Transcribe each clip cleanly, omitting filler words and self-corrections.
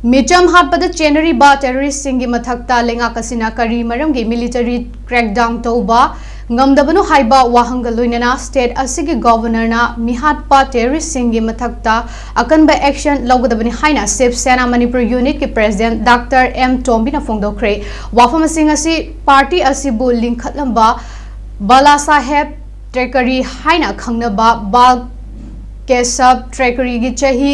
Micham Harpada January ba terrorist singi mathakta lenga kasina kari maramgi military crackdown toba ngamdabanu haiba wahanga leinana state asigi governor na mihat pa terrorist singi mathakta akanba action logadabani haina Sip Sena Manipur unit ki president Dr. M. Tombina phongdokkhre wafam sing asi party asibu linkhatlamba Bal Thackeray haina khangnaba Bal Keshav Thackeray gi chahi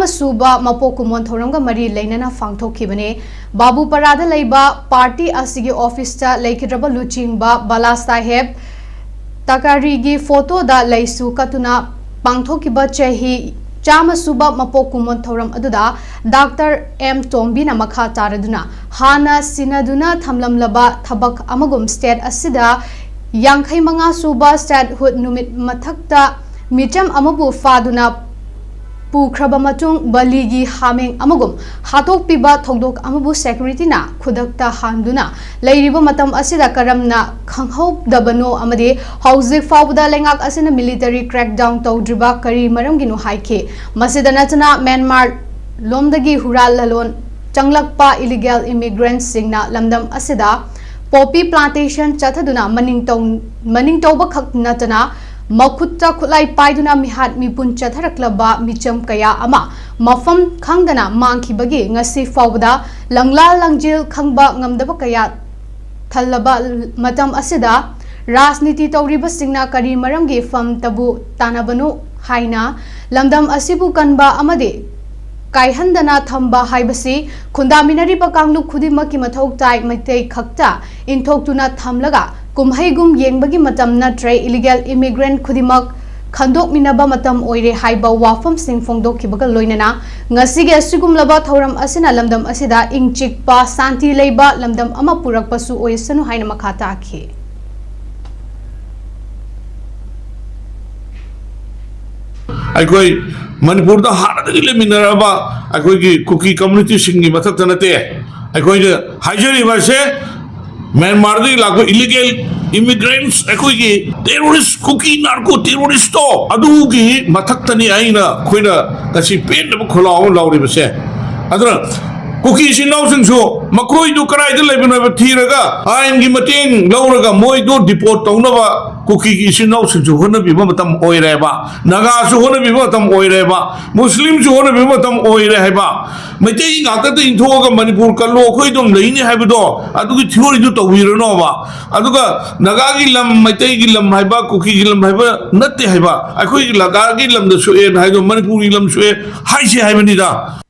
suba mapok kumon thouramga mari leinana phongdokkhibane babu parada leiba party asigi office ta leikidraba luchingba Bal Keshav Thackeray gi photo da leisu katuna pangthokiba chahi suba mapok kumon thouram aduda Dr. M. Tombina makha taraduna hana sinaduna thamlamlaba thabak amagum state asida yankhai manga suba statehood numit mathakta micham amabu faduna Pukraba matung baligi haming amagum hatok piba thongdok amabu security na khudakta handuna leiriba matam asida karamna khanghop dabano amade hauzik fawda lengak asina military crackdown tawdriba kari maramginu haike masidana chana Myanmar lomdagi hural lalon changlakpa illegal immigrants singna lamdam asida poppy plantation chathaduna maning tawba khak natana Makutta kulai paiduna mihat mipun chatharaklaba micham kaya ama mafam khangdana mangkhibagi ngasi fawda langla langjil khangba ngamdaba kaya thalaba matam asida rajniti tawriba singna kari maramgi fam tabu tanabanu haina lamdam asibu kanba amade kaihandana thamba haibasi khundaminari pakanglu khudimaki mathok tai maitei khakta inthokuna thamlaga kumhaigum yengbagi matam natre illegal immigrant khudimak khandok minaba matam oire haiba wafam sing phongdokhibaga loinana ngasige asigumlaba thauram asina lamdam asida ingchikpa santi leiba lamdam ama purakpasu oisanu haina makhata akhi Aikoi Manipur da hana da leminaraba aikoi ki cookie community singi mathakta nate aikoi de haijari base Myanmar di lagu illegal immigrants aikoi ki terrorist cookie narco terrorist to adu ki mathakta ni aina khoina kasi pen da kholaw lawri base adra cookie sinau singso makoi du karai de lebina ba thiraga ain gi mateng lawraga moi do deport tawnaba cookie ki sinau singso hona bi matam oire ba naga su hona bi matam oire ba muslim su hona bi matam oire hai ba mate ngata te inthoga Manipur kallo khoi dom leini hai ba do adu ki theory du tawiro no ba aduga naga gi lam mate gi lam hai ba cookie gi lam hai ba natte hai ba akhoi gi laga gi lam da su en hai do Manipuri lam su e hai se hai ba ni da